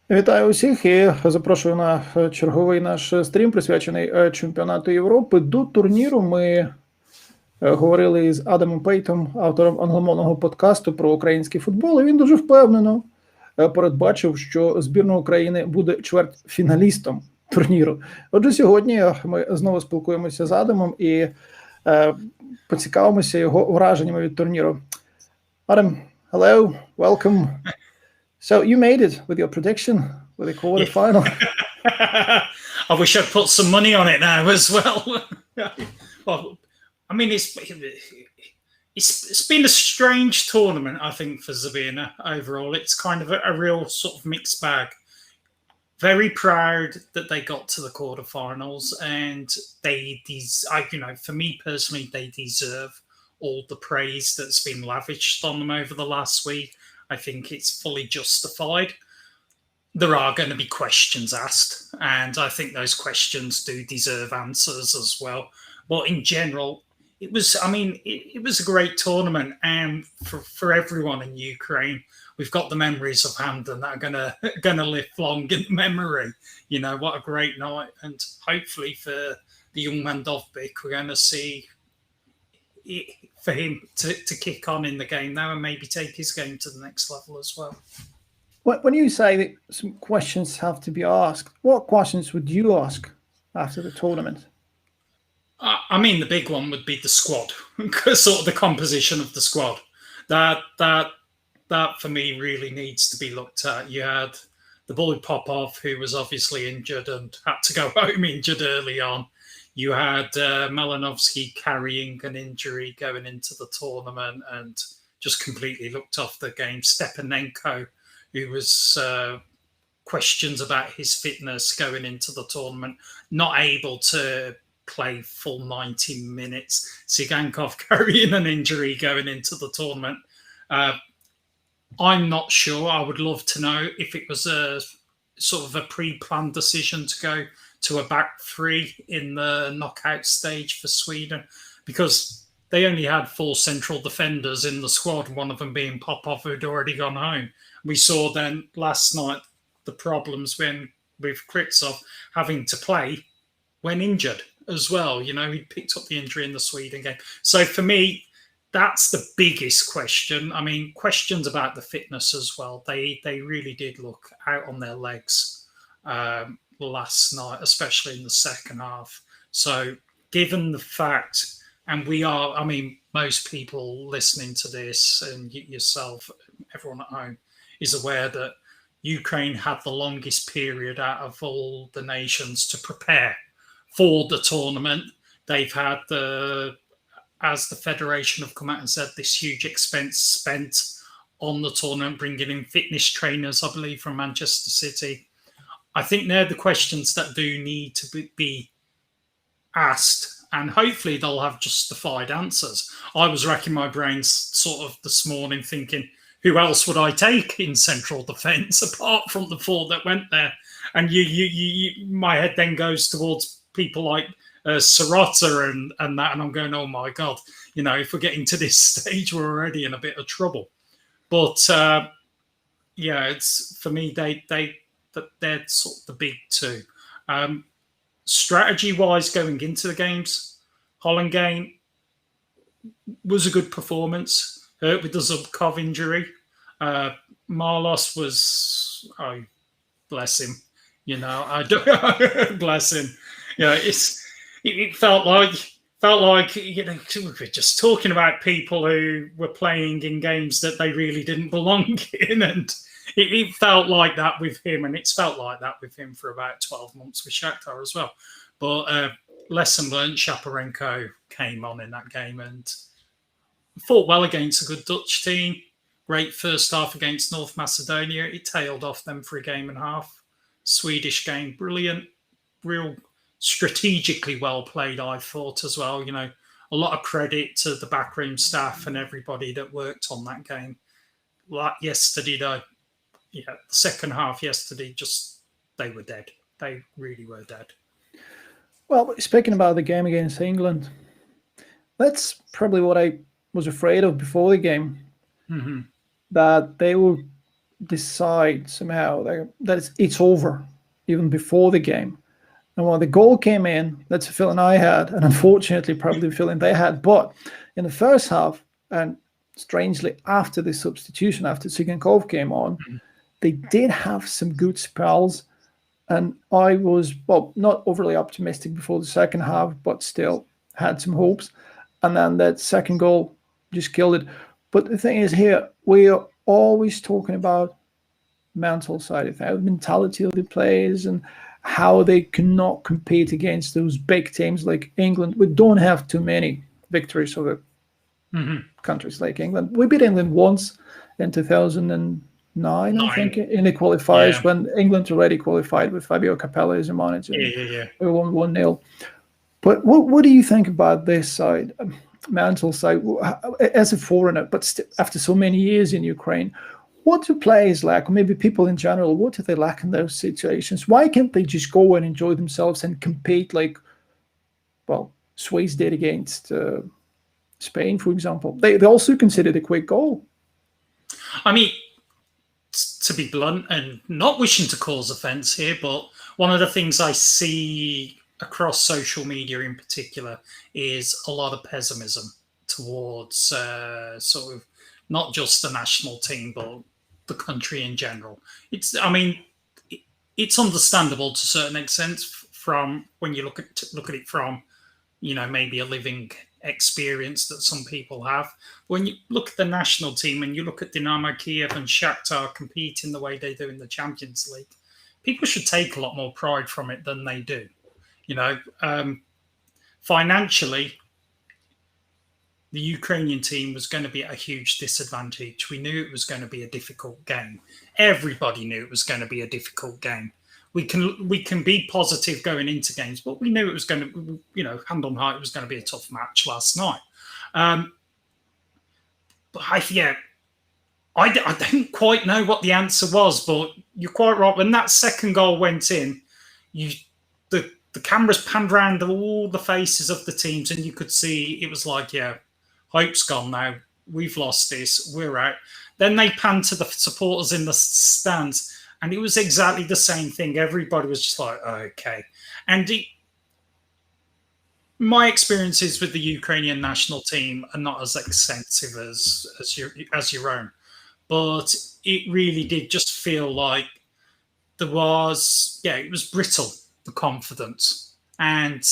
Вітаю усіх і запрошую на черговий наш стрім, присвячений чемпіонату Європи. До турніру ми говорили з Адамом Пейтом, автором англомовного подкасту про український футбол, і він дуже впевнено передбачив, що збірна України буде чвертьфіналістом турніру. Отже, сьогодні ми знову спілкуємося з Адамом і поцікавимося його враженнями від турніру. Adam, hello, welcome. So you made it with your prediction with the quarterfinal. I wish I'd put some money on it now as well. Well, I mean, it's been a strange tournament, I think, for Zabina overall. It's kind of a real sort of mixed bag. Very proud that they got to the quarterfinals, and for me personally, they deserve all the praise that's been lavished on them over the last week. I think it's fully justified. There are going to be questions asked, and I think those questions do deserve answers as well. But in general, it was a great tournament, and for everyone in Ukraine, we've got the memories of Hamden that are gonna live long in memory. You know, what a great night, and hopefully for the young man Dovbyk, we're going to see for him to kick on in the game now and maybe take his game to the next level as well. When you say that some questions have to be asked, what questions would you ask after the tournament? I mean, the big one would be the squad, sort of the composition of the squad. That for me really needs to be looked at. You had the boy Popov, who was obviously injured and had to go home injured early on. You had Malinovsky carrying an injury going into the tournament and just completely looked off the game. Stepanenko, who was questions about his fitness going into the tournament, not able to play full 90 minutes. Sigankov carrying an injury going into the tournament. I'm not sure. I would love to know if it was a sort of a pre-planned decision to go to a back three in the knockout stage for Sweden, because they only had 4 central defenders in the squad, one of them being Popov, who'd already gone home. We saw then last night the problems with Kritsov having to play when injured as well. You know, he picked up the injury in the Sweden game. So for me, that's the biggest question. I mean, questions about the fitness as well. They really did look out on their legs last night, especially in the second half. So given the fact, and most people listening to this and yourself, everyone at home, is aware that Ukraine had the longest period out of all the nations to prepare for the tournament. They've had as the federation have come out and said, this huge expense spent on the tournament, bringing in fitness trainers, I believe, from Manchester City. I think they're the questions that do need to be asked, and hopefully they'll have justified answers. I was racking my brains sort of this morning thinking, who else would I take in central defence apart from the 4 that went there? And my head then goes towards people like Sirota and that, and I'm going, oh my God, you know, if we're getting to this stage, we're already in a bit of trouble. But it's for me, they're sort of the big 2. Strategy-wise, going into the games, Holland game was a good performance. Hurt with the Zubkov injury. Marlos was, bless him. You know, bless him. Yeah, it felt like, you know, we were just talking about people who were playing in games that they really didn't belong in, and it felt like that with him, and it's felt like that with him for about 12 months with Shakhtar as well. But lesson learned, Shaparenko came on in that game and fought well against a good Dutch team. Great first half against North Macedonia. It tailed off them for a game and a half. Swedish game, brilliant, real strategically well played, I thought as well. You know, a lot of credit to the backroom staff and everybody that worked on that game. Like yesterday, though, the second half yesterday, they were dead. They really were dead. Well, speaking about the game against England, that's probably what I was afraid of before the game. Mm-hmm. That they would decide somehow that it's over even before the game. And when the goal came in, that's a feeling I had, and unfortunately probably the feeling they had. But in the first half, and strangely after the substitution, after Tsigankov came on, they did have some good spells. And I was, well, not overly optimistic before the second half, but still had some hopes. And then that second goal just killed it. But the thing is here, we are always talking about mental side of things, mentality of the players and how they cannot compete against those big teams like England. We don't have too many victories over countries like England. We beat England once in 2009, I think, in the qualifiers when England already qualified with Fabio Capello as a manager. We won 1-0. But what do you think about this side, mental side, as a foreigner, but after so many years in Ukraine? What do players lack, or maybe people in general, what do they lack in those situations? Why can't they just go and enjoy themselves and compete like, well, Swiss did against Spain, for example? They also considered a quick goal. I mean, to be blunt and not wishing to cause offence here, but one of the things I see across social media in particular is a lot of pessimism towards sort of not just the national team, but the country in general. It's understandable to a certain extent from when you look at it from, maybe a living experience that some people have. When you look at the national team and you look at Dynamo Kiev and Shakhtar competing the way they do in the Champions League, people should take a lot more pride from it than they do. Financially, the Ukrainian team was going to be at a huge disadvantage. We knew it was going to be a difficult game. Everybody knew it was going to be a difficult game. We can be positive going into games, but we knew it was going to, hand on heart, it was going to be a tough match last night. But I don't quite know what the answer was, but you're quite right. When that second goal went in, the cameras panned around all the faces of the teams, and you could see it was like, hope's gone now. We've lost this. We're out. Then they panned to the supporters in the stands, and it was exactly the same thing. Everybody was just like, okay. And my experiences with the Ukrainian national team are not as extensive as your own, but it really did just feel like it was brittle, the confidence. And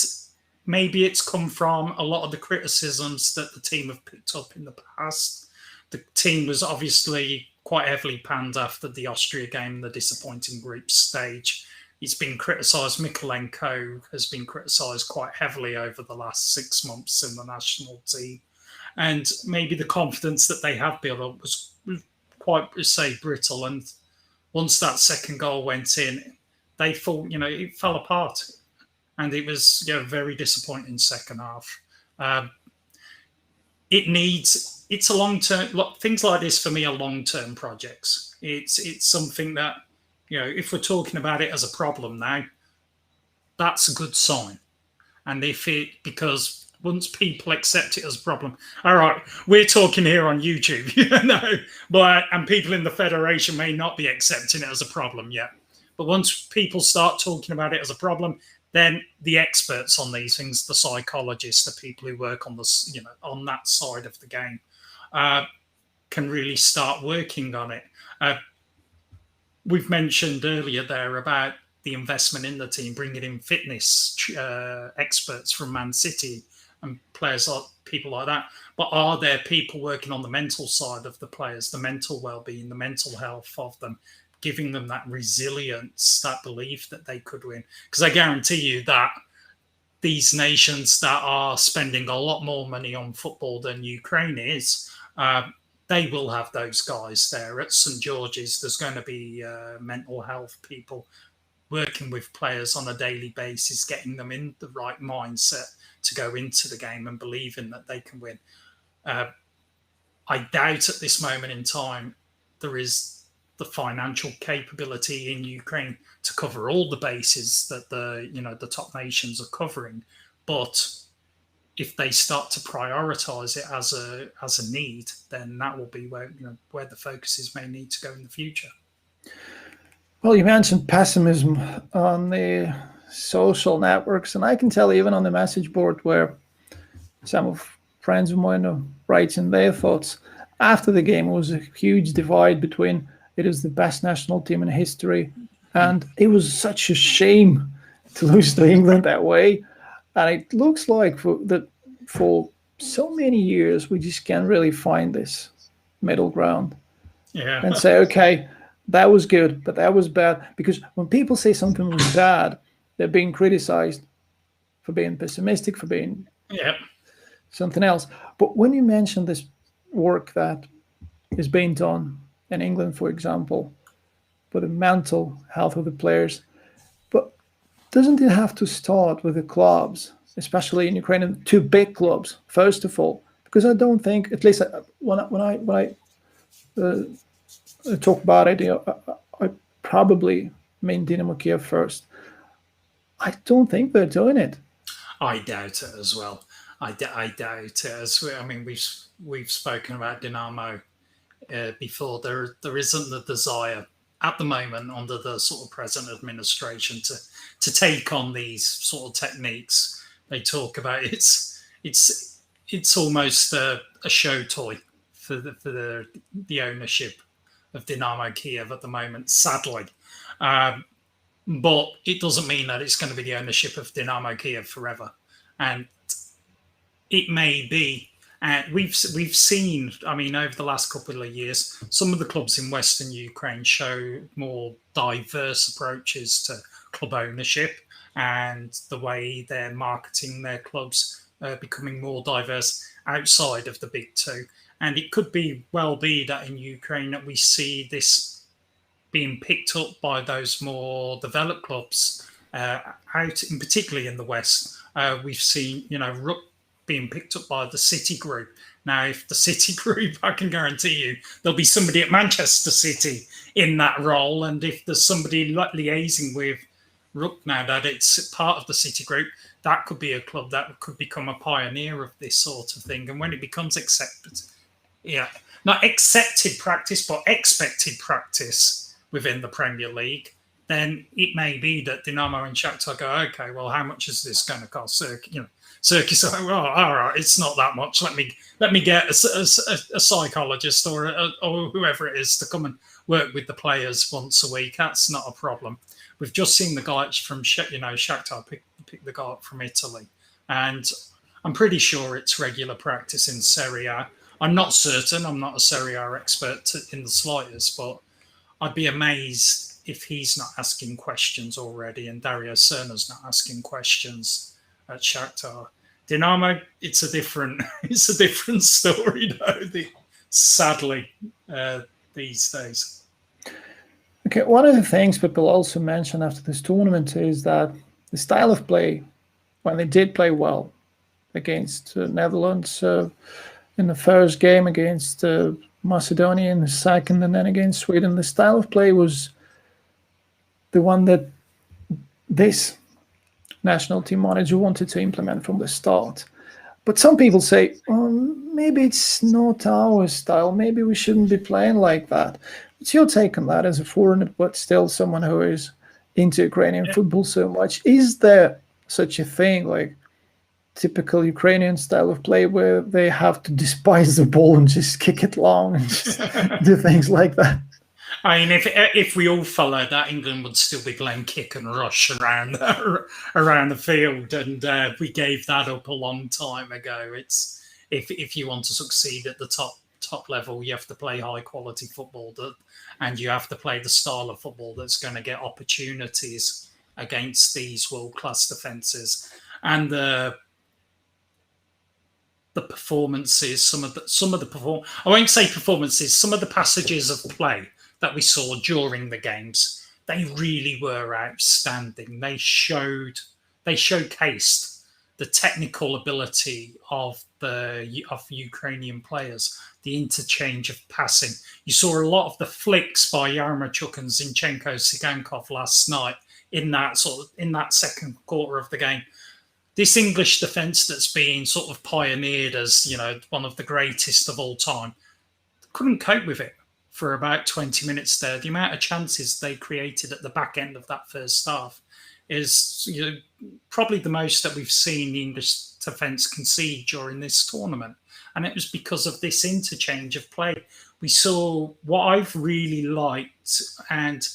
maybe it's come from a lot of the criticisms that the team have picked up in the past. The team was obviously quite heavily panned after the Austria game, the disappointing group stage. It's been criticised. Mikolenko has been criticised quite heavily over the last 6 months in the national team. And maybe the confidence that they have built up was quite, brittle. And once that second goal went in, they thought, it fell apart. And it was a very disappointing second half. It's a long-term, things like this for me are long-term projects. It's something that, if we're talking about it as a problem now, that's a good sign. And because once people accept it as a problem, all right, we're talking here on YouTube, and people in the Federation may not be accepting it as a problem yet. But once people start talking about it as a problem, then the experts on these things, the psychologists, the people who work on on that side of the game, can really start working on it. We've mentioned earlier there about the investment in the team, bringing in fitness experts from Man City and people like that. But are there people working on the mental side of the players, the mental well-being, the mental health of them, giving them that resilience, that belief that they could win? Because I guarantee you that these nations that are spending a lot more money on football than Ukraine is, they will have those guys there. At St. George's, there's going to be mental health people working with players on a daily basis, getting them in the right mindset to go into the game and believing that they can win. I doubt at this moment in time there is the financial capability in Ukraine to cover all the bases that the top nations are covering. But if they start to prioritize it as a need, then that will be where the focuses may need to go in the future. Well, you mentioned pessimism on the social networks, and I can tell even on the message board where some of friends of mine are writing their thoughts after the game, it was a huge divide between it is the best national team in history, and it was such a shame to lose to England that way. And it looks like for so many years, we just can't really find this middle ground. Yeah. And say, okay, that was good, but that was bad. Because when people say something was bad, they're being criticized for being pessimistic, for being something else. But when you mention this work that is being done in England, for example, for the mental health of the players, but doesn't it have to start with the clubs, especially in Ukraine, two big clubs, first of all? Because I don't think, at least when I talk about it, I probably mean Dynamo Kiev first. I don't think they're doing it. I doubt it as well. I doubt it. I mean, we've spoken about Dynamo before. There isn't the desire at the moment under the sort of present administration to take on these sort of techniques. They talk about it's almost a show toy for the ownership of Dynamo Kiev at the moment, sadly. But it doesn't mean that it's going to be the ownership of Dynamo Kiev forever. And it may be. We've seen, I mean, over the last couple of years, some of the clubs in Western Ukraine show more diverse approaches to club ownership and the way they're marketing their clubs, becoming more diverse outside of the big two. And it could well be that in Ukraine that we see this being picked up by those more developed clubs out, in particularly in the West. We've seen, Rook being picked up by the City Group. Now, if the City Group, I can guarantee you, there'll be somebody at Manchester City in that role. And if there's somebody liaising with Rook now that it's part of the City Group, that could be a club that could become a pioneer of this sort of thing. And when it becomes not accepted practice, but expected practice within the Premier League, then it may be that Dynamo and Shakhtar go, okay, well, how much is this going to cost? Circus, well, all right, it's not that much. Let me get a psychologist or whoever it is to come and work with the players once a week. That's not a problem. We've just seen the guy from Shakhtar pick the guy up from Italy, and I'm pretty sure it's regular practice in Serie A. I'm not certain. I'm not a Serie A expert in the slightest, but I'd be amazed if he's not asking questions already, and Dario Serna's not asking questions at Shakhtar. Dynamo, it's a different story though. Sadly, these days. Okay, one of the things people also mention after this tournament is that the style of play, when they did play well against Netherlands in the first game, against Macedonia in the second, and then against Sweden, the style of play was the one that this national team manager wanted to implement from the start. But some people say, maybe it's not our style. Maybe we shouldn't be playing like that. What's your take on that as a foreigner, but still someone who is into Ukrainian football so much? Is there such a thing, like typical Ukrainian style of play, where they have to despise the ball and just kick it long and just do things like that? I mean, if we all followed that, England would still be playing kick and rush around the field, and we gave that up a long time ago. It's if you want to succeed at the top level, you have to play high quality football, and you have to play the style of football that's going to get opportunities against these world class defences. And the performances, some of the I won't say performances, some of the passages of play that we saw during the games, they really were outstanding. They showcased the technical ability of Ukrainian players, the interchange of passing. You saw a lot of the flicks by Yaremchuk and Zinchenko Sigankov last night in that second quarter of the game. this English defence that's been sort of pioneered as, one of the greatest of all time, couldn't cope with it for about 20 minutes there. The amount of chances they created at the back end of that first half is probably the most that we've seen the English defence concede during this tournament. And it was because of this interchange of play. We saw what I've really liked, and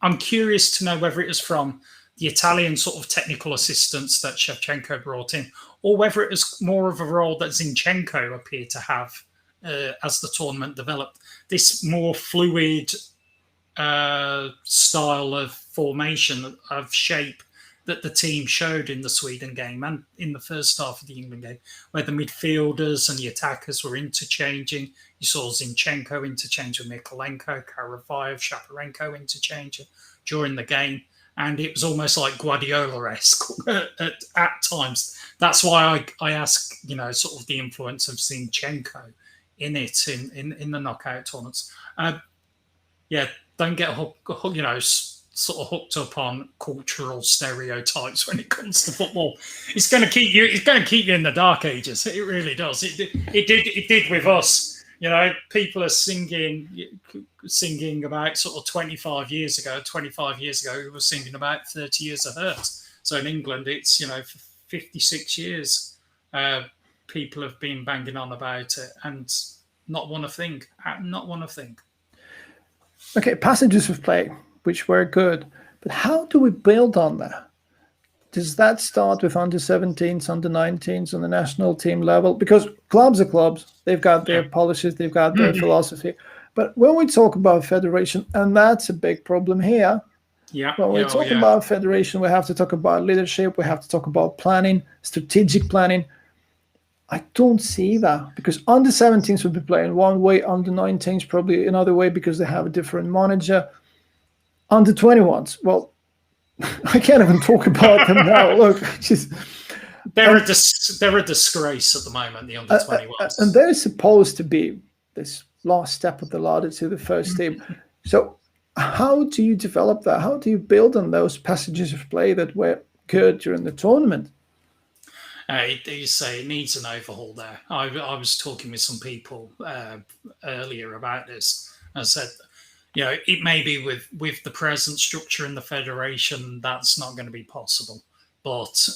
I'm curious to know whether it was from the Italian sort of technical assistance that Shevchenko brought in, or whether it was more of a role that Zinchenko appeared to have as the tournament developed. This more fluid style of formation, of shape, that the team showed in the Sweden game and in the first half of the England game, where the midfielders and the attackers were interchanging. You saw Zinchenko interchange with Mikolenko, Karavayev, Shaparenko interchange during the game. And it was almost like Guardiola-esque at times. That's why I ask, sort of the influence of Zinchenko in it, in the knockout tournaments. Don't get sort of hooked up on cultural stereotypes when it comes to football. It's going to keep you in the dark ages. It really does. It did with us. People are singing about sort of 25 years ago. 25 years ago, we were singing about 30 years of hurt. So in England, it's, for 56 years, people have been banging on about it and not one thing. Okay, passages of play, which were good. But how do we build on that? Does that start with under 17s, under 19s on the national team level? Because clubs are clubs. They've got their policies, they've got their philosophy. But when we talk about federation, and that's a big problem here, when we talk about federation, we have to talk about leadership, we have to talk about planning, strategic planning. I don't see that, because under 17s would be playing one way, under 19s probably another way because they have a different manager. Under 21s, well, I can't even talk about them now. Look, they're a disgrace at the moment, the under 21s. And they're supposed to be this last step of the ladder to the first team. So how do you develop that? How do you build on those passages of play that were good during the tournament? You say it needs an overhaul there. I was talking with some people earlier about this. I said, it may be with the present structure in the federation, that's not going to be possible. But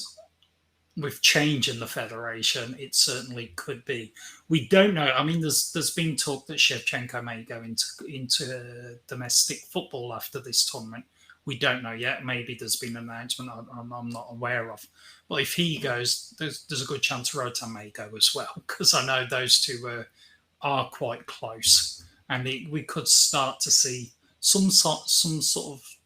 with change in the federation, it certainly could be. We don't know. I mean, there's been talk that Shevchenko may go into domestic football after this tournament. We don't know yet. Maybe there's been an announcement I'm not aware of. But if he goes, there's a good chance Rotan may go as well, because I know those two are quite close. And we could start to see some sort of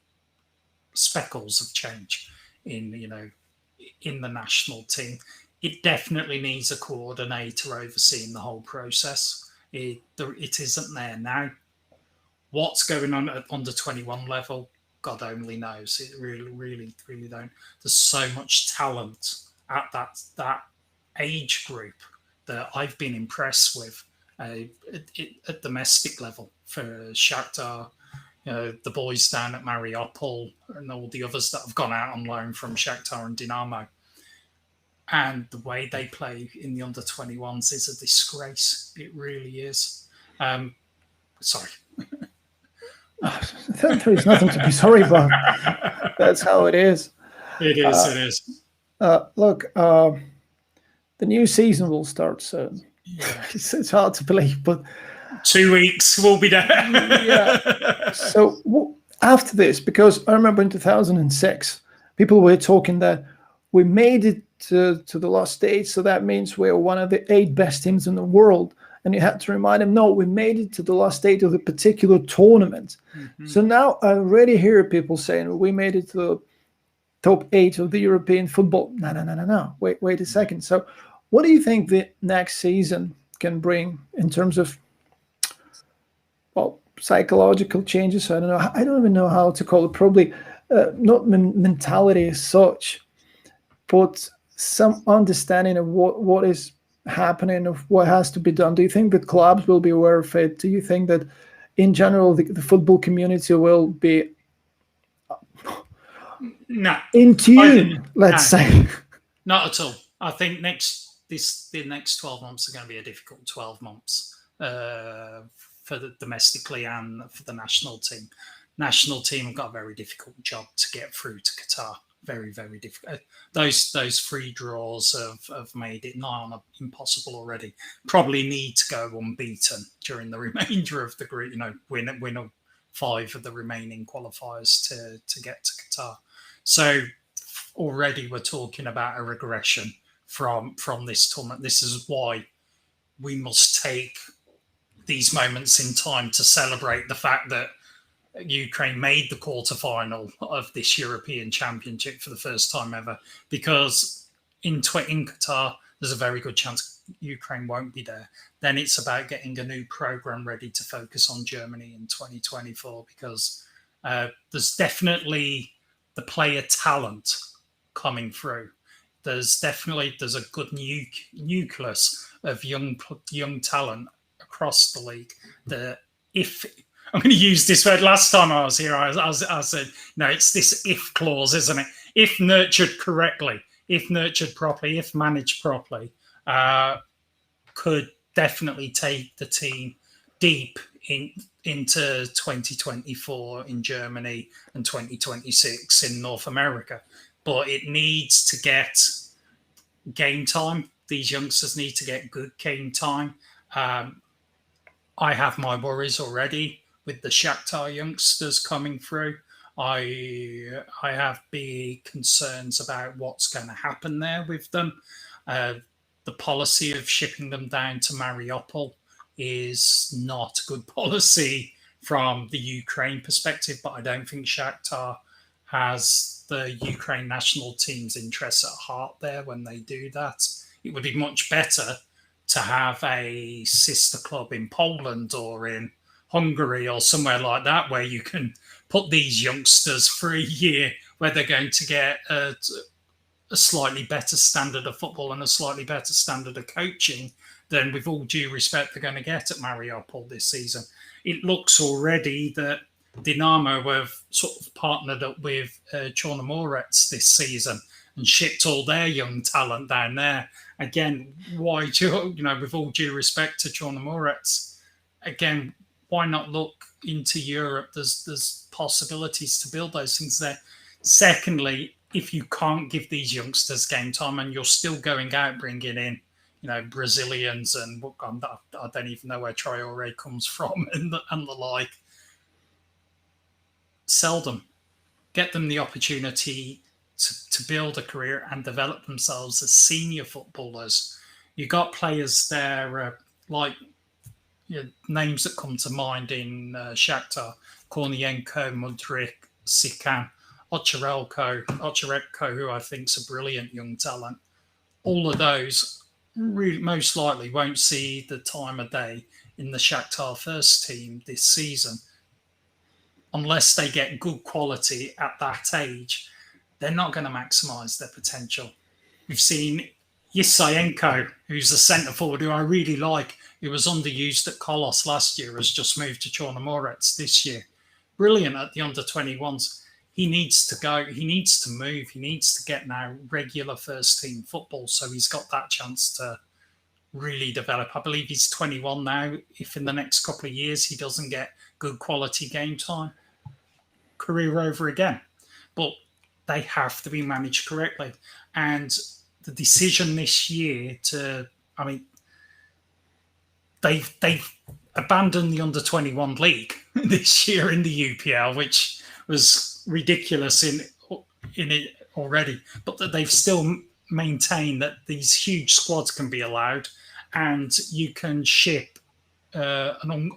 speckles of change in the national team. It definitely needs a coordinator overseeing the whole process. It isn't there now. What's going on at under 21 level, God only knows. It really, really, really don't. There's so much talent at that age group that I've been impressed with. At domestic level for Shakhtar, the boys down at Mariupol and all the others that have gone out on loan from Shakhtar and Dinamo. And the way they play in the under 21s is a disgrace. It really is. Sorry. There is nothing to be sorry about. That's how it is. It is. Look, the new season will start soon. Yeah. It's hard to believe, but 2 weeks we'll be there. Yeah. So after this, because I remember in 2006, people were talking that we made it to the last stage, so that means we're one of the 8 best teams in the world. And you had to remind them, no, we made it to the last stage of the particular tournament. Mm-hmm. So now I already hear people saying, we made it to the top 8 of the European football. No. Wait a second. So what do you think the next season can bring in terms of, psychological changes? I don't know. I don't even know how to call it. Probably not mentality as such, but some understanding of what is happening, of what has to be done. Do you think that clubs will be aware of it? Do you think that in general the football community will be no in tune, let's say? Not at all. I think the next 12 months are going to be a difficult 12 months for the domestically and for the national team. National team have got a very difficult job to get through to Qatar. Very, very difficult. Those free draws have made it nigh on impossible already. Probably need to go unbeaten during the remainder of the group. Win 5 of the remaining qualifiers to get to Qatar. So already we're talking about a regression from this tournament. This is why we must take these moments in time to celebrate the fact that Ukraine made the quarterfinal of this European Championship for the first time ever, because in Qatar, there's a very good chance Ukraine won't be there. Then it's about getting a new program ready to focus on Germany in 2024, because there's definitely the player talent coming through. There's a good nucleus of young talent across the league. If I'm going to use this word, last time I was here, I said, no, it's this if clause, isn't it? If nurtured correctly, if nurtured properly, if managed properly, could definitely take the team deep into 2024 in Germany and 2026 in North America. But it needs to get game time. These youngsters need to get good game time. I have my worries already with the Shakhtar youngsters coming through. I have big concerns about what's going to happen there with them. The policy of shipping them down to Mariupol is not a good policy from the Ukraine perspective, but I don't think Shakhtar has the Ukraine national team's interests at heart there when they do that. It would be much better to have a sister club in Poland or in Hungary or somewhere like that, where you can put these youngsters for a year where they're going to get a slightly better standard of football and a slightly better standard of coaching than, with all due respect, they're going to get at Mariupol this season. It looks already that Dinamo have sort of partnered up with Chornomorets this season and shipped all their young talent down there. Again, why, with all due respect to Chornomorets, again, why not look into Europe? There's possibilities to build those things there. Secondly, if you can't give these youngsters game time and you're still going out bringing in, Brazilians and I don't even know where Traore comes from and the like, sell them, get them the opportunity to build a career and develop themselves as senior footballers. You got players there like names that come to mind in Shakhtar: Kornienko, Mudryk, Sikan, Ocheretko, who I think is a brilliant young talent. All of those really, most likely won't see the time of day in the Shakhtar first team this season. Unless they get good quality at that age, they're not going to maximise their potential. We've seen Yisayenko, who's a centre forward who I really like, who was underused at Kolos last year, has just moved to Chornomorets this year. Brilliant at the under-21s. He needs to go. He needs to move. He needs to get now regular first-team football, so he's got that chance to really develop. I believe he's 21 now. If in the next couple of years he doesn't get good quality game time, career over again. But they have to be managed correctly. And the decision this year they've abandoned the under-21 league this year in the UPL, which was ridiculous in it already. But that they've still maintained that these huge squads can be allowed, and you can ship an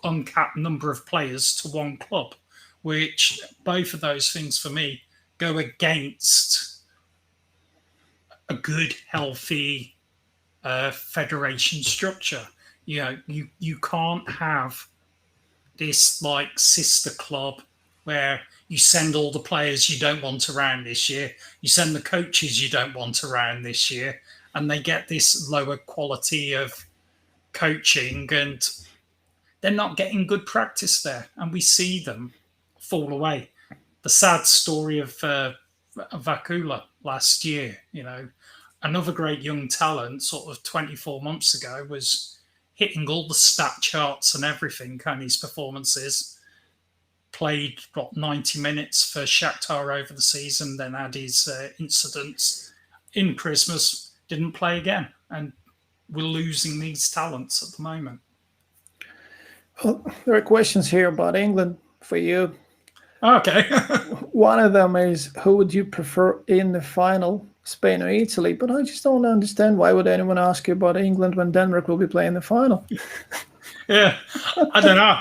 uncapped number of players to one club, which both of those things for me go against a good, healthy federation structure. You can't have this like sister club where you send all the players you don't want around this year, you send the coaches you don't want around this year, and they get this lower quality of coaching and they're not getting good practice there. And we see them fall away. The sad story of Vakula last year. You know, another great young talent, sort of 24 months ago, was hitting all the stat charts and everything on his performances. Played, 90 minutes for Shakhtar over the season, then had his incidents in Christmas, didn't play again. And we're losing these talents at the moment. Well, there are questions here about England for you. Okay. One of them is, who would you prefer in the final, Spain or Italy? But I just don't understand, why would anyone ask you about England when Denmark will be playing the final? Yeah, I don't know.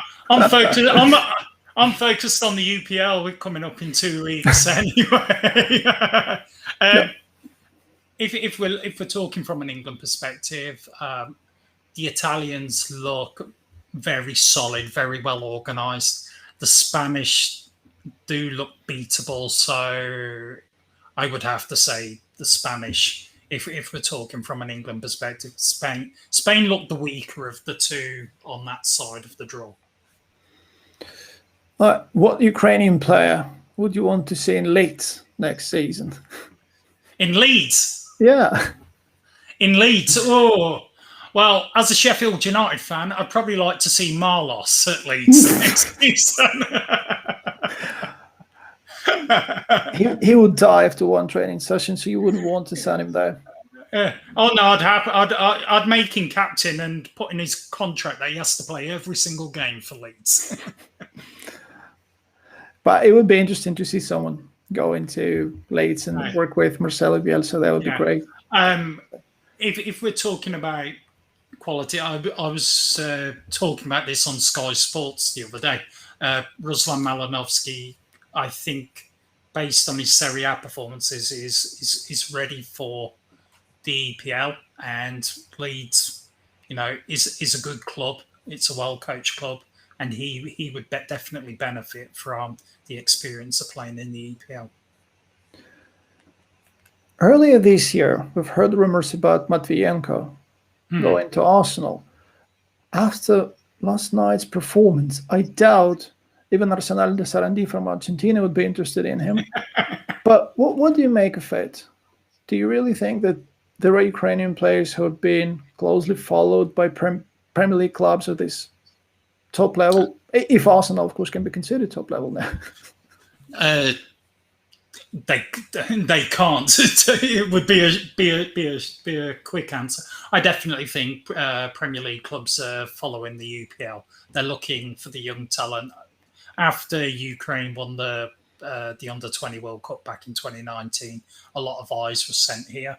I'm focused on the UPL. We're coming up in 2 weeks anyway. If we're talking from an England perspective, the Italians look very solid, very well organised. The Spanish do look beatable, so I would have to say the Spanish. If we're talking from an England perspective, Spain looked the weaker of the two on that side of the draw. What Ukrainian player would you want to see in Leeds next season? In Leeds? Yeah. In Leeds? Oh, well, as a Sheffield United fan, I'd probably like to see Marlos at Leeds next season. he would die after one training session, so you wouldn't want to send him there. Oh no, I'd make him captain and put in his contract that he has to play every single game for Leeds. But it would be interesting to see someone go into Leeds and work with Marcelo Bielsa. That would be great. If we're talking about quality, I was talking about this on Sky Sports the other day. Ruslan Malinovsky, I think, based on his Serie A performances, is ready for the EPL, and Leeds, is a good club. It's a well-coached club, and he would definitely benefit from the experience of playing in the EPL. Earlier this year, we've heard rumors about Matvienko going to Arsenal. After last night's performance, I doubt even Arsenal de Sarandí from Argentina would be interested in him. But what do you make of it? Do you really think that there are Ukrainian players who have been closely followed by Premier League clubs at this top level, if Arsenal, of course, can be considered top level now? They can't. It would be a quick answer. I definitely think Premier League clubs are following the UPL. They're looking for the young talent. After Ukraine won the Under-20 World Cup back in 2019, a lot of eyes were sent here.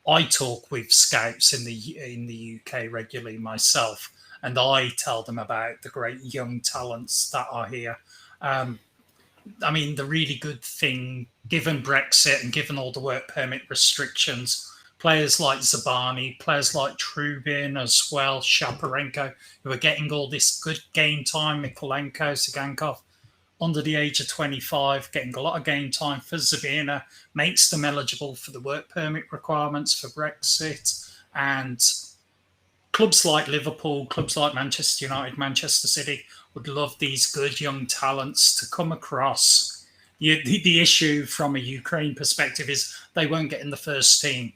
I talk with scouts in the UK regularly myself, and I tell them about the great young talents that are here. I mean, the really good thing, given Brexit and given all the work permit restrictions, players like Zabani, players like Trubin as well, Shaparenko, who are getting all this good game time, Mikolenko, Sigankov, under the age of 25, getting a lot of game time for Zabina, makes them eligible for the work permit requirements for Brexit. And clubs like Liverpool, clubs like Manchester United, Manchester City would love these good young talents to come across. The issue from a Ukraine perspective is they won't get in the first team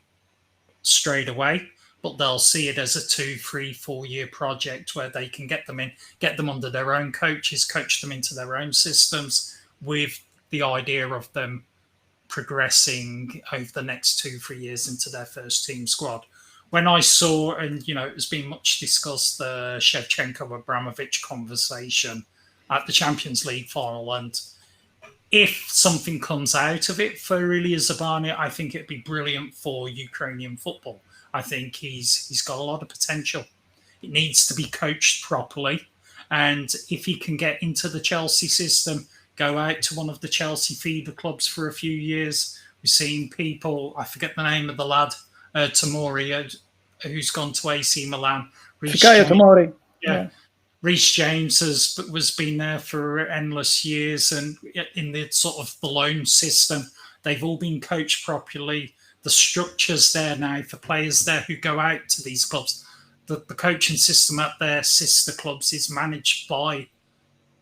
straight away, but they'll see it as a 2, 3, 4 year project where they can get them in, get them under their own coaches, coach them into their own systems, with the idea of them progressing over the next 2, 3 years into their first team squad. When I saw, and it's been much discussed, the Shevchenko-Abramovich conversation at the Champions League final, and if something comes out of it for Ilya Zabani, I think it'd be brilliant for Ukrainian football. I think he's got a lot of potential. It needs to be coached properly, and if he can get into the Chelsea system, go out to one of the Chelsea feeder clubs for a few years. We've seen people, I forget the name of the lad, Tomori, who's gone to AC Milan. Tomori. Yeah. Reece James was been there for endless years, and in the sort of the loan system, they've all been coached properly. The structure's there now for players there who go out to these clubs. The coaching system at their sister clubs is managed by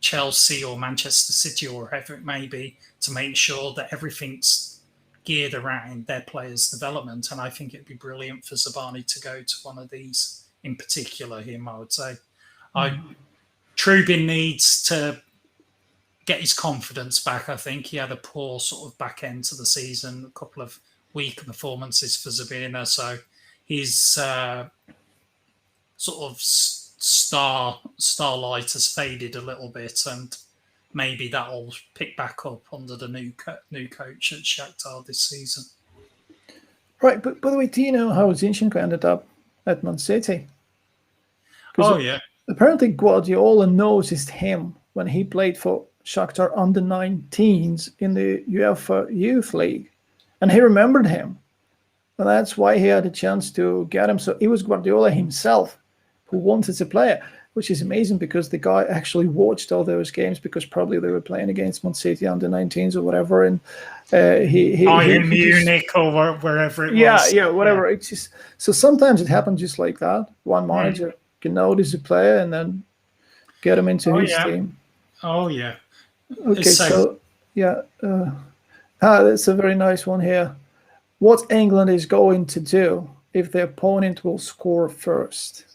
Chelsea or Manchester City or whoever it may be, to make sure that everything's geared around their players' development. And I think it'd be brilliant for Zabani to go to one of these, in particular him, I would say. Trubin needs to get his confidence back, I think. He had a poor sort of back end to the season, a couple of weak performances for Zabina. So his sort of starlight has faded a little bit, and maybe that'll pick back up under the new coach at Shakhtar this season. Right, but by the way, do you know how Zinchenko ended up at Man City? Oh, yeah. Apparently Guardiola noticed him when he played for Shakhtar under 19s in the UEFA Youth League, and he remembered him. And that's why he had a chance to get him. So it was Guardiola himself who wanted to play it, which is amazing because the guy actually watched all those games because probably they were playing against Man City under 19s or whatever. And in Munich or wherever it was. Yeah, whatever. Yeah. It's just, so sometimes it happens just like that. One manager can notice a player and then get him into his team. Oh, yeah. Okay, so that's a very nice one here. What England is going to do if the opponent will score first?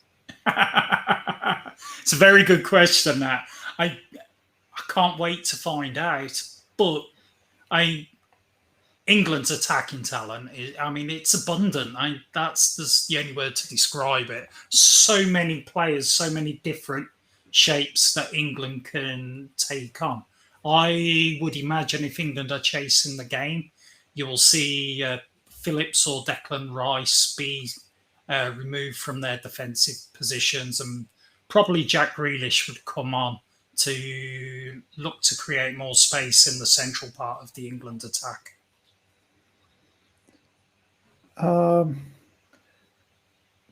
It's a very good question, that. I can't wait to find out. But England's attacking talent, it's abundant. That's the only word to describe it. So many players, so many different shapes that England can take on. I would imagine if England are chasing the game, you will see Phillips or Declan Rice be removed from their defensive positions, and probably Jack Grealish would come on to look to create more space in the central part of the England attack.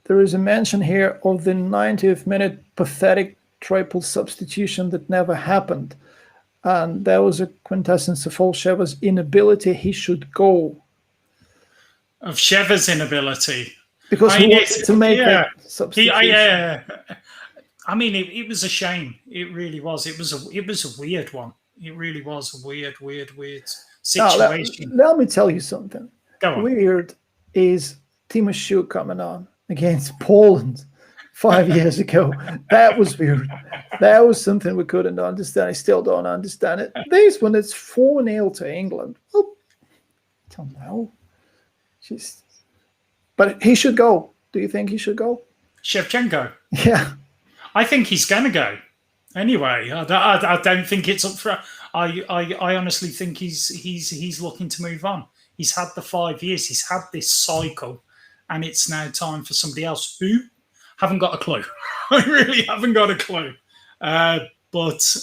There is a mention here of the 90th minute pathetic triple substitution that never happened. And that was a quintessence of Sheva's inability. He should go. Of Sheva's inability. Because he wanted to make that substitution. It was a shame. It really was. It was a weird one. It really was a weird situation. Let me tell you something. Go on. Weird is Timo Schuh coming on against Poland 5 years ago. That was weird. That was something we couldn't understand. I still don't understand it. This one, it's 4-0 to England. Well, I don't know. But he should go. Do you think he should go? Shevchenko? Yeah. I think he's going to go. Anyway, I don't think it's up for... I honestly think he's looking to move on. He's had the 5 years. He's had this cycle. And it's now time for somebody else who... haven't got a clue. I really haven't got a clue. But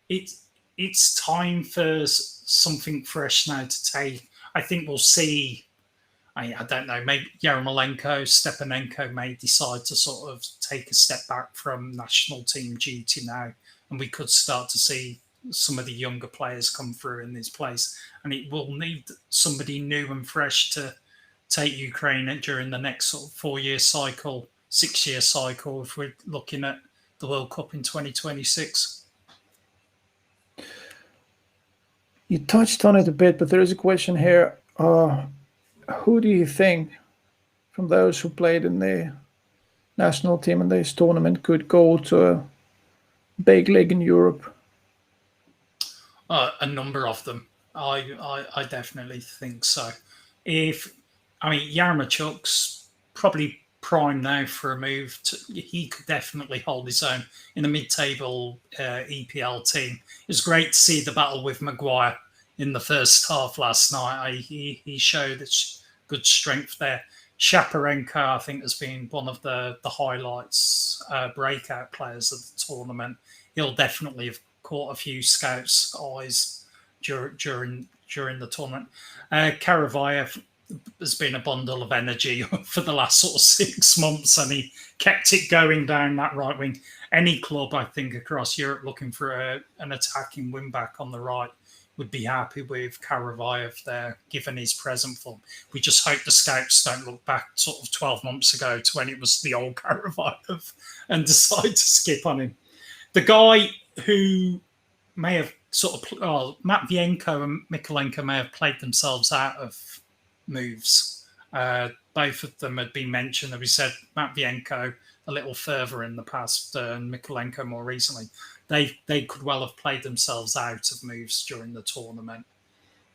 it's time for something fresh now to take. I think we'll see. I don't know. Maybe Stepanenko may decide to sort of take a step back from national team duty now, and we could start to see some of the younger players come through in this place. And it will need somebody new and fresh to take Ukraine during the next sort of 4-year cycle. 6-year cycle if we're looking at the World Cup in 2026. You touched on it a bit, but there is a question here. Who do you think from those who played in the national team in this tournament could go to a big league in Europe? A number of them. I definitely think so. Yaremchuk's probably prime now for a move. He could definitely hold his own in a mid-table EPL team. It was great to see the battle with Maguire in the first half last night. He showed good strength there. Shaparenko, I think, has been one of the highlights, breakout players of the tournament. He'll definitely have caught a few scouts' eyes during the tournament. Karavayev has been a bundle of energy for the last sort of 6 months, and he kept it going down that right wing. Any club, I think, across Europe looking for an attacking wing back on the right would be happy with Karavayev there, given his present form. We just hope the scouts don't look back sort of 12 months ago to when it was the old Karavayev and decide to skip on him. The guy who may have Matvienko and Mikolenko may have played themselves out of moves. Both of them had been mentioned. As we said, Matvienko a little further in the past, and Mikolenko more recently. They could well have played themselves out of moves during the tournament,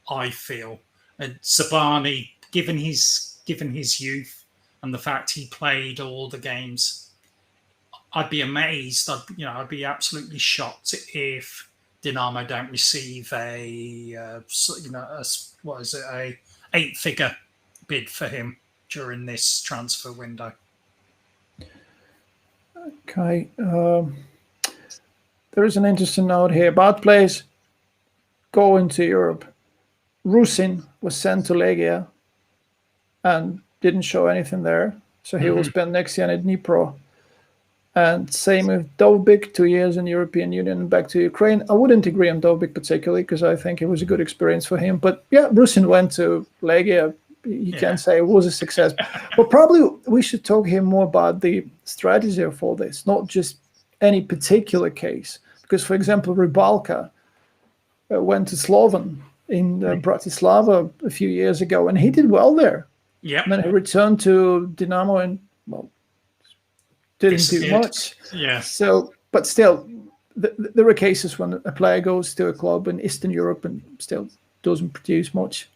I feel. And Zabani, given his youth and the fact he played all the games, I'd be amazed. I'd be absolutely shocked if Dinamo don't receive a 8-figure bid for him during this transfer window. Okay. There is an interesting note here about players going to Europe. Rusin was sent to Legia and didn't show anything there. So he will spend next year at Dnipro. And same with Dovbyk, 2 years in the European Union and back to Ukraine. I wouldn't agree on Dovbyk particularly because I think it was a good experience for him. But yeah, Rusin went to Legia. You can say it was a success. But probably we should talk here more about the strategy of all this, not just any particular case. Because, for example, Rybalka went to Slovan in Bratislava a few years ago, and he did well there. Yeah. And then he returned to Dinamo and, well, didn't do much. Yeah. So, but still, there are cases when a player goes to a club in Eastern Europe and still doesn't produce much.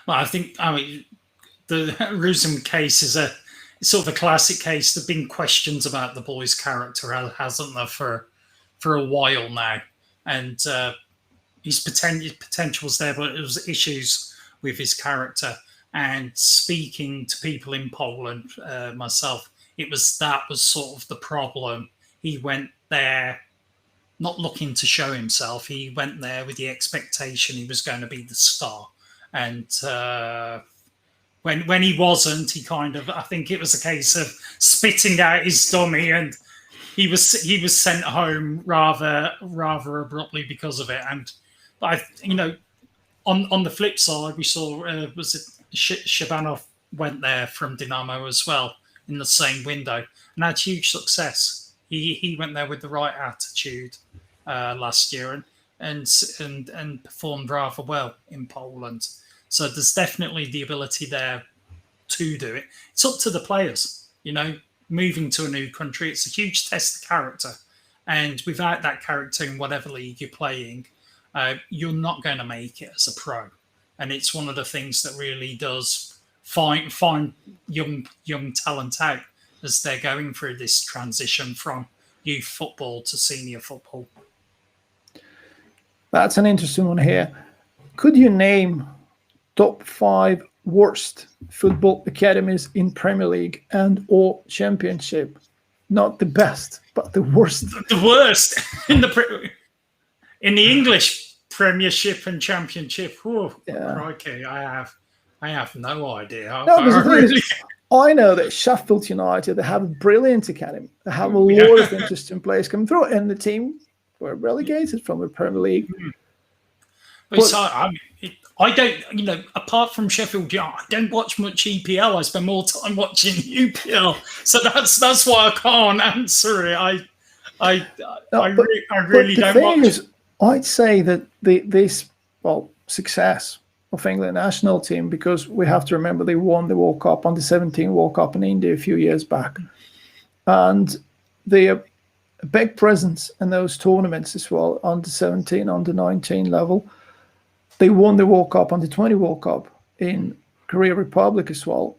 Well, the Rusin case is it's sort of a classic case. There've been questions about the boy's character, hasn't there, for a while now, and his potential was there, but it was issues with his character. And speaking to people in Poland, myself, that was sort of the problem. He went there not looking to show himself. He went there with the expectation he was going to be the star. And when he wasn't, he I think it was a case of spitting out his dummy, and he was sent home rather abruptly because of it. And on the flip side, we saw was it Shabanov went there from Dinamo as well in the same window and had huge success. He went there with the right attitude last year and performed rather well in Poland. So there's definitely the ability there to do it. It's up to the players, moving to a new country. It's a huge test of character. And without that character in whatever league you're playing, you're not going to make it as a pro. And it's one of the things that really does find young talent out as they're going through this transition from youth football to senior football. That's an interesting one here. Could you name top 5 worst football academies in Premier League and or Championship? Not the best, but the worst. The worst in the English Premiership and Championship. Oh, crikey! I have no idea. I know that Sheffield United, they have a brilliant academy. They have a lot of interesting players coming through, and the team were relegated from the Premier League. But I don't, apart from Sheffield, I don't watch much EPL. I spend more time watching UPL, so that's why I can't answer it. I really don't watch. I'd say that this success of England national team, because we have to remember they won the World Cup, under 17 World Cup in India a few years back, and they are a big presence in those tournaments as well, under 17, under 19 level. They won the World Cup, under 20 World Cup in Korea Republic as well.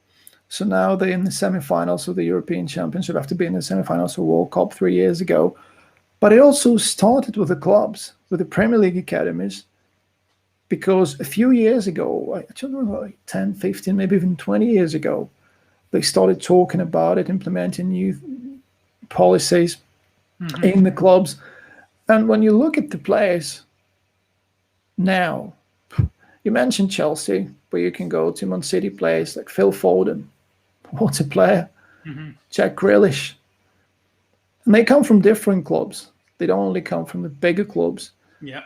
So now they're in the semi-finals of the European Championship after being in the semi-finals of World Cup 3 years ago. But it also started with the clubs, with the Premier League academies, because a few years ago, I don't know, like 10, 15, maybe even 20 years ago, they started talking about it, implementing new policies in the clubs. And when you look at the players now, you mentioned Chelsea, but you can go to Man City players like Phil Foden. What a player. Jack Grealish. And they come from different clubs. They don't only come from the bigger clubs. Yeah.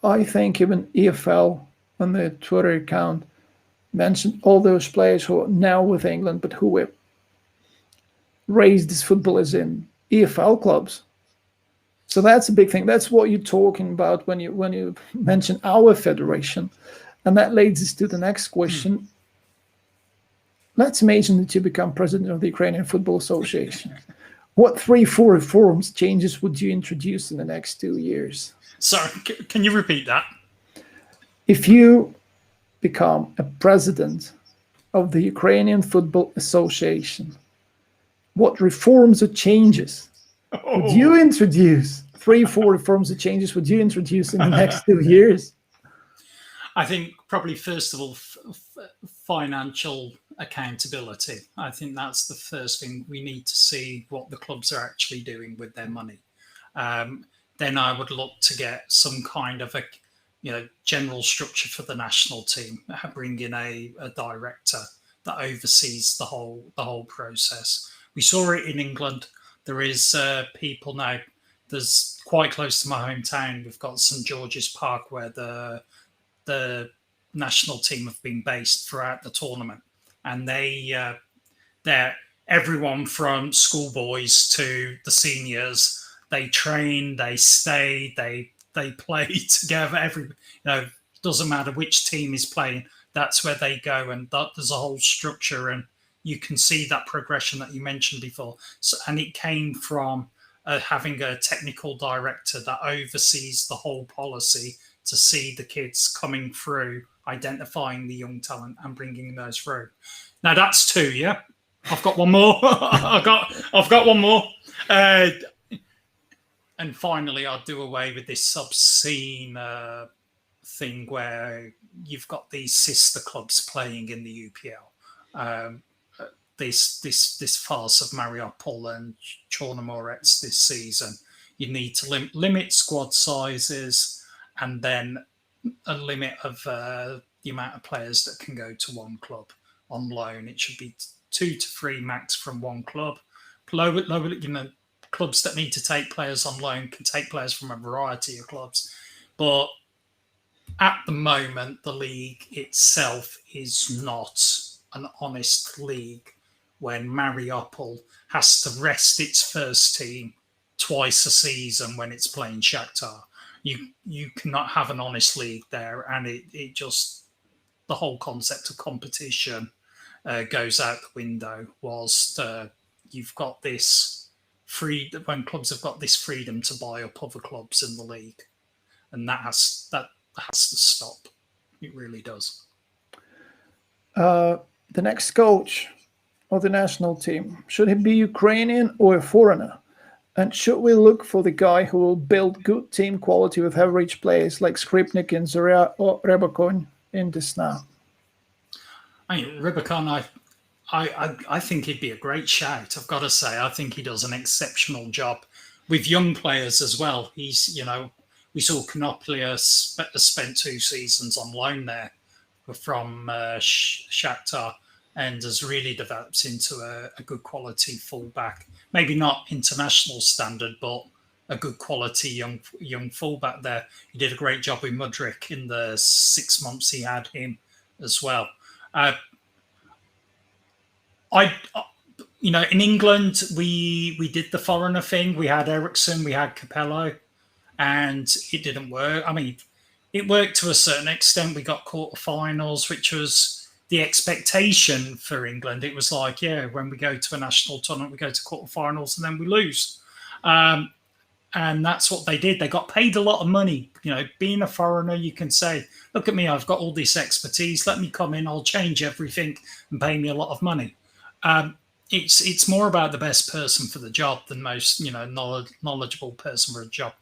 I think even EFL on their Twitter account mentioned all those players who are now with England, but who were raised as footballers in EFL clubs. So that's a big thing. That's what you're talking about when you mention our federation. And that leads us to the next question. let's imagine that you become president of the Ukrainian Football Association. What 3-4 reforms, changes would you introduce in the next 2 years? Sorry, can you repeat that? If you become a president of the Ukrainian Football Association, what reforms or changes would you introduce? 3-4 reforms or changes would you introduce in the next 2 years? I think probably first of all, financial accountability. I think that's the first thing. We need to see what the clubs are actually doing with their money. Then I would look to get some kind of a general structure for the national team, bring in a director that oversees the whole process. We saw it in England. There is people now. There's quite close to my hometown. We've got St George's Park where the national team have been based throughout the tournament, and they're everyone from schoolboys to the seniors. They train, they stay, they play together. Doesn't matter which team is playing. That's where they go, and there's a whole structure, and you can see that progression that you mentioned before. So, and it came from having a technical director that oversees the whole policy to see the kids coming through, identifying the young talent and bringing those through. Now that's 2, yeah. I've got one more. I've got one more. And finally, I'll do away with this obscene thing where you've got these sister clubs playing in the UPL. This farce of Mariupol and Chornomorets this season. You need to limit squad sizes, and then a limit of the amount of players that can go to one club on loan. It should be 2 to 3 max from one club. Lower, clubs that need to take players on loan can take players from a variety of clubs. But at the moment, the league itself is not an honest league when Mariupol has to rest its first team twice a season when it's playing Shakhtar. You cannot have an honest league there, and it just, the whole concept of competition goes out the window. Whilst you've got this when clubs have got this freedom to buy up other clubs in the league, and that has to stop. It really does. The next coach of the national team, should he be Ukrainian or a foreigner? And should we look for the guy who will build good team quality with average players like Skripnik in Zoria or Rebekon in Desna? Rebekon, I think he'd be a great shout. I've got to say, I think he does an exceptional job with young players as well. He's, we saw Konoplya spent 2 seasons on loan there from Shakhtar, and has really developed into a good quality fullback. Maybe not international standard, but a good quality young fullback there. He did a great job with Mudryk in the 6 months he had him as well. In England, we did the foreigner thing. We had Ericsson, we had Capello, and it didn't work. I mean, it worked to a certain extent. We got quarterfinals, which was the expectation for England. It was like, when we go to a national tournament, we go to quarterfinals and then we lose. And that's what they did. They got paid a lot of money. Being a foreigner, you can say, look at me, I've got all this expertise. Let me come in, I'll change everything and pay me a lot of money. It's more about the best person for the job than most, knowledgeable person for a job.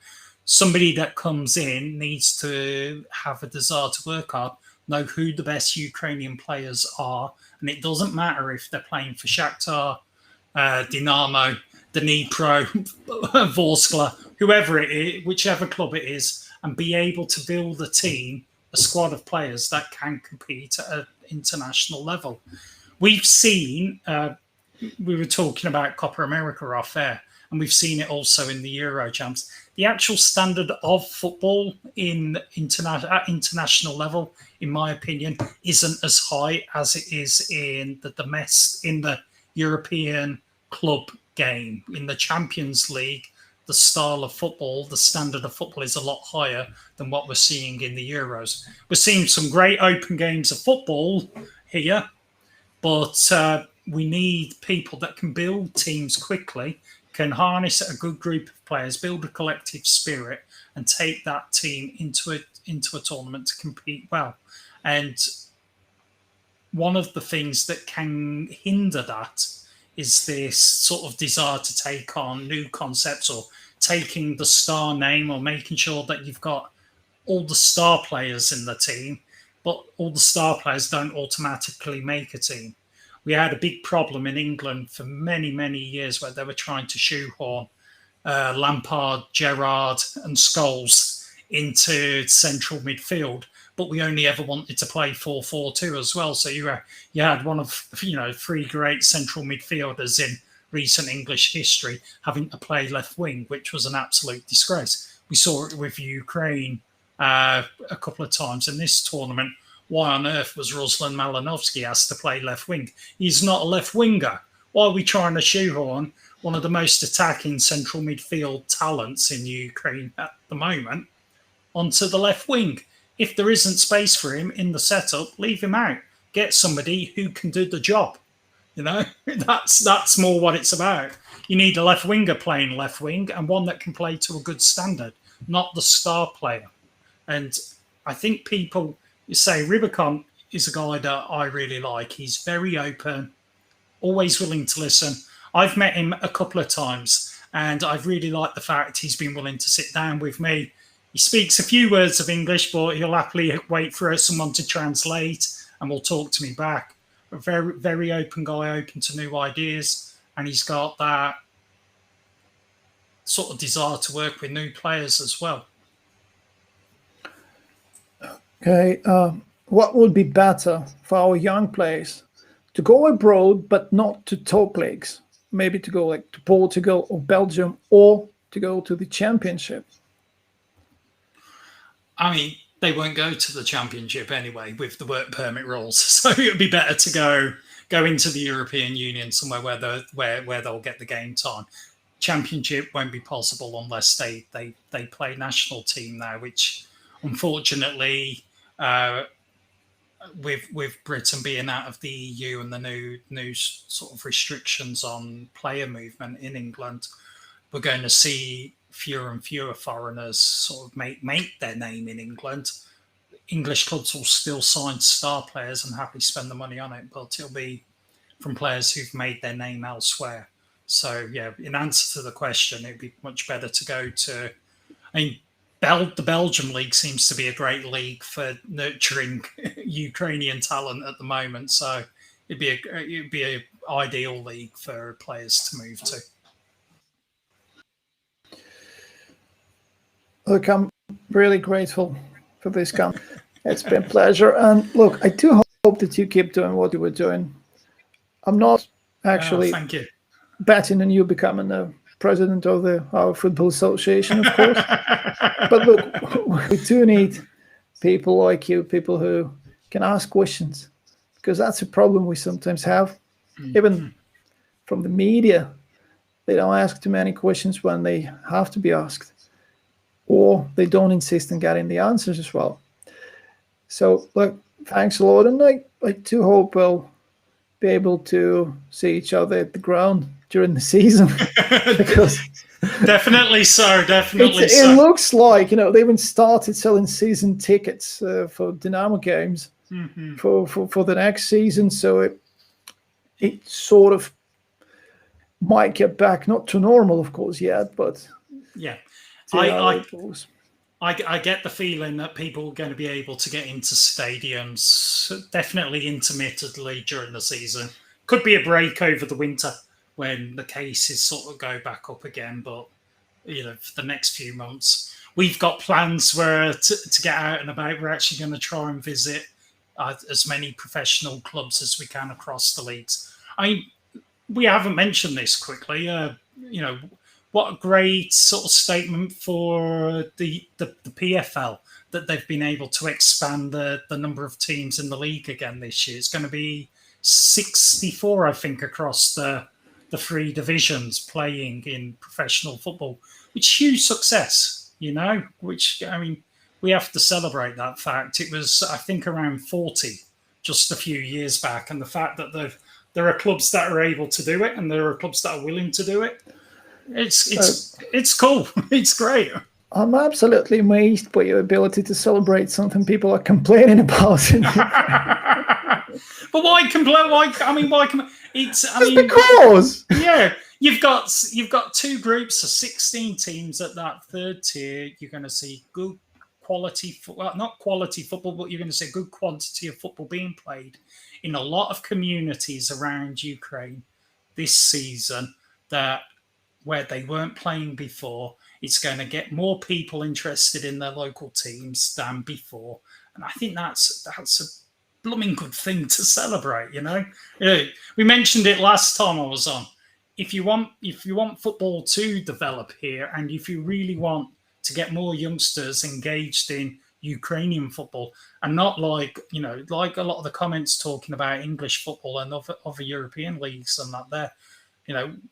Somebody that comes in needs to have a desire to work hard, know who the best Ukrainian players are, and it doesn't matter if they're playing for Shakhtar, Dynamo, Dnipro, Vorskla, whoever it is, whichever club it is, and be able to build a team, a squad of players that can compete at an international level. We've seen, we were talking about Copa America off air, and we've seen it also in the Euro champs. The actual standard of football at international level, in my opinion, isn't as high as it is in the European club game. In the Champions League, the style of football, the standard of football is a lot higher than what we're seeing in the Euros. We're seeing some great open games of football here, But we need people that can build teams quickly, can harness a good group of players, build a collective spirit, and take that team into a tournament to compete well. And one of the things that can hinder that is this sort of desire to take on new concepts, or taking the star name, or making sure that you've got all the star players in the team, but all the star players don't automatically make a team. We had a big problem in England for many, many years where they were trying to shoehorn Lampard, Gerrard and Scholes into central midfield, but we only ever wanted to play 4-4-2 as well. So you had one of three great central midfielders in recent English history having to play left wing, which was an absolute disgrace. We saw it with Ukraine a couple of times in this tournament. Why on earth was Ruslan Malinovsky asked to play left wing? He's not a left winger. Why are we trying to shoehorn one of the most attacking central midfield talents in Ukraine at the moment onto the left wing? If there isn't space for him in the setup, leave him out. Get somebody who can do the job. That's more what it's about. You need a left winger playing left wing, and one that can play to a good standard, not the star player. And I think people say Rubicon is a guy that I really like. He's very open, always willing to listen. I've met him a couple of times, and I've really liked the fact he's been willing to sit down with me. He speaks a few words of English, but he'll happily wait for someone to translate and will talk to me back. A very, very open guy, open to new ideas. And he's got that sort of desire to work with new players as well. Okay, what would be better for our young players? To go abroad, but not to top leagues. Maybe to go like to Portugal or Belgium, or to go to the championship. I mean, they won't go to the championship anyway with the work permit rules. So it would be better to go into the European Union, somewhere where they'll get the game time. Championship won't be possible unless they play national team now, which unfortunately, with Britain being out of the EU and the new sort of restrictions on player movement in England, we're going to see fewer and fewer foreigners sort of make their name in England. English clubs will still sign star players and happily spend the money on it, but it'll be from players who've made their name elsewhere. So, yeah, in answer to the question, it'd be much better to go to... I mean, the Belgium league seems to be a great league for nurturing Ukrainian talent at the moment. So it'd be an ideal league for players to move to. Look, I'm really grateful for this comment. It's been a pleasure. And look, I do hope that you keep doing what you were doing. I'm not actually thank you. betting on you becoming the president of our football association, of course. But look, we do need people like you, people who can ask questions, because that's a problem we sometimes have. Even from the media, they don't ask too many questions when they have to be asked, or they don't insist on getting the answers as well. So, look, thanks a lot. And I do hope we'll be able to see each other at the ground during the season. Because definitely so. It looks like, they even started selling season tickets for Dynamo games for the next season. So it sort of might get back, not to normal, of course, yet, but yeah. I get the feeling that people are going to be able to get into stadiums, definitely intermittently during the season. Could be a break over the winter when the cases sort of go back up again. But, for the next few months, we've got plans where to get out and about. We're actually going to try and visit as many professional clubs as we can across the leagues. We haven't mentioned this quickly. What a great sort of statement for the PFL that they've been able to expand the number of teams in the league again this year. It's going to be 64, I think, across the three divisions playing in professional football, which is huge success, which, we have to celebrate that fact. It was, I think, around 40 just a few years back, and the fact that there are clubs that are able to do it, and there are clubs that are willing to do it. It's cool. It's great. I'm absolutely amazed by your ability to celebrate something people are complaining about. But why complain? Why it's? I mean, because you've got two groups of 16 teams at that third tier. You're going to see good quality, not quality football, but you're going to see good quantity of football being played in a lot of communities around Ukraine this season where they weren't playing before. It's going to get more people interested in their local teams than before, and I think that's a blooming good thing to celebrate. We mentioned it last time I was on. If you want football to develop here, and if you really want to get more youngsters engaged in Ukrainian football, and not like a lot of the comments talking about English football and other European leagues and that there,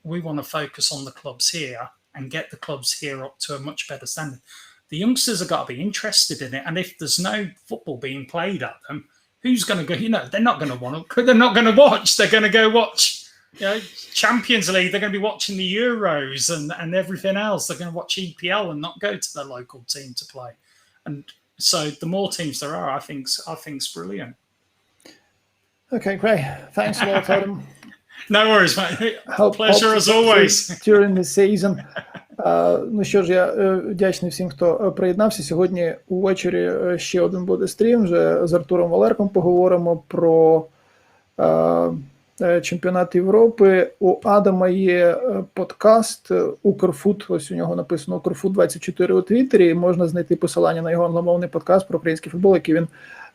we want to focus on the clubs here and get the clubs here up to a much better standard. The youngsters have got to be interested in it, and if there's no football being played at them, who's going to go? They're not going to want to. They're not going to watch. They're going to go watch. Champions League. They're going to be watching the Euros and everything else. They're going to watch EPL and not go to their local team to play. And so, the more teams there are, I think's brilliant. Okay, great. Thanks a lot, Adam. No worries, mate. Pleasure as always. During the season. Ну що ж, я вдячний всім, хто приєднався. Сьогодні увечері ще один буде стрім. Вже з Артуром Валерком поговоримо про чемпіонат Європи. У Адама є подкаст Укрфут, ось у нього написано Укрфут24 у Твіттері, можна знайти посилання на його англомовний подкаст про український футбол, який він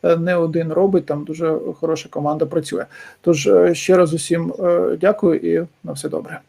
не один робить, там дуже хороша команда працює. Тож ще раз усім дякую і на все добре.